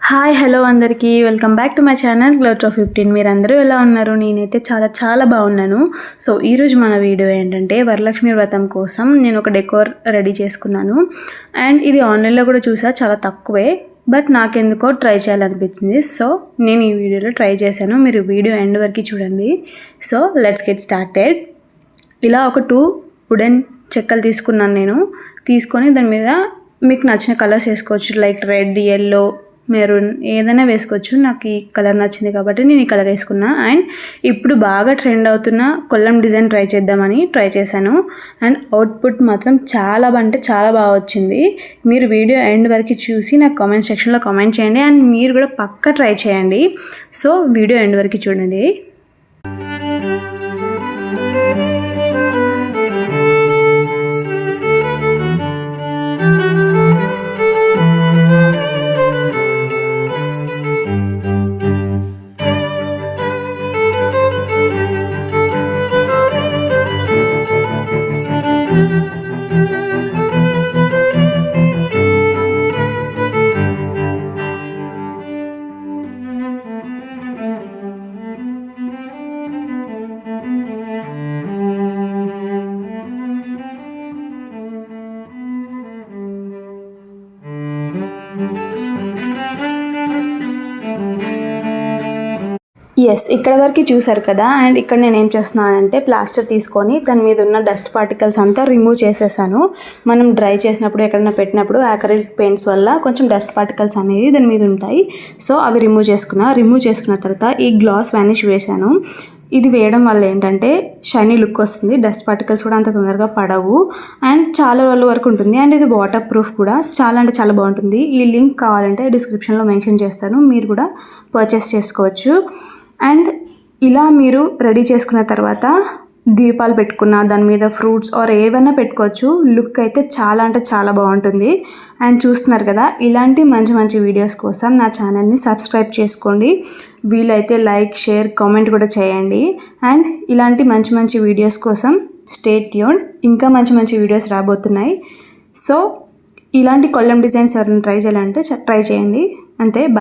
Hi hello అందరికీ welcome back to my channel glow to 15. మీరందరూ ఎలా ఉన్నారు? నేనైతే చాలా బాగున్నాను. సో ఈరోజు మన వీడియో ఏంటంటే వరలక్ష్మి వ్రతం కోసం నేను ఒక డెకోర్ రెడీ చేసుకున్నాను. అండ్ ఇది ఆన్లైన్లో కూడా చూసా, చాలా తక్కువే, బట్ నాకెందుకో ట్రై చేయాలనిపించింది. సో నేను ఈ వీడియోలో ట్రై చేశాను. మీరు వీడియో ఎండ్ వరకు చూడండి. So let's get started. ఇలా ఒక 2 వుడెన్ చెక్కలు తీసుకున్నాను. నేను తీసుకొని దాని మీద మీకు నచ్చిన కలర్స్ వేసుకోవచ్చు. లైక్ రెడ్, ఎల్లో, మెరూన్ ఏదైనా వేసుకోవచ్చు. నాకు ఈ కలర్ నచ్చింది కాబట్టి నేను ఈ కలర్ వేసుకున్నా. అండ్ ఇప్పుడు బాగా ట్రెండ్ అవుతున్న కొల్లం డిజైన్ ట్రై చేద్దామని ట్రై చేశాను. అండ్ అవుట్పుట్ మాత్రం చాలా బాగా వచ్చింది. మీరు వీడియో ఎండ్ వరకు చూసి నాకు కామెంట్ సెక్షన్లో కామెంట్ చేయండి. అండ్ మీరు కూడా పక్కా ట్రై చేయండి. సో వీడియో ఎండ్ వరకు చూడండి. ఇక్కడ వరకు చూసారు కదా. అండ్ ఇక్కడ నేను ఏం చేస్తున్నానంటే ప్లాస్టర్ తీసుకొని దాని మీద ఉన్న డస్ట్ పార్టికల్స్ అంతా రిమూవ్ చేసేసాను. మనం డ్రై చేసినప్పుడు ఎక్కడైనా పెట్టినప్పుడు యాక్రిలిక్ పెయింట్స్ వల్ల కొంచెం డస్ట్ పార్టికల్స్ అనేది దాని మీద ఉంటాయి. సో అవి రిమూవ్ చేసుకున్న తర్వాత ఈ గ్లాస్ వానిష్ వేసాను. ఇది వేయడం వల్ల ఏంటంటే షైనీ లుక్ వస్తుంది. డస్ట్ పార్టికల్స్ కూడా అంత తొందరగా పడవు అండ్ చాలా రోజుల వరకు ఉంటుంది. అండ్ ఇది వాటర్ ప్రూఫ్ కూడా చాలా బాగుంటుంది. ఈ లింక్ కావాలంటే డిస్క్రిప్షన్లో మెన్షన్ చేస్తాను, మీరు కూడా పర్చేస్ చేసుకోవచ్చు. అండ్ ఇలా మీరు రెడీ చేసుకున్న తర్వాత దీపాలు పెట్టుకున్న దాని మీద ఫ్రూట్స్ ఆర్ ఏవైనా పెట్టుకోవచ్చు. లుక్ అయితే చాలా బాగుంటుంది. అండ్ చూస్తున్నారు కదా, ఇలాంటి మంచి వీడియోస్ కోసం నా ఛానల్ని సబ్స్క్రైబ్ చేసుకోండి. వీలైతే లైక్, షేర్, కామెంట్ కూడా చేయండి. అండ్ ఇలాంటి మంచి వీడియోస్ కోసం స్టే ట్యూన్డ్. ఇంకా మంచి వీడియోస్ రాబోతున్నాయి. సో ఇలాంటి కొల్లం డిజైన్స్ ఎవరైనా ట్రై చేయాలంటే ట్రై చేయండి. అంతే.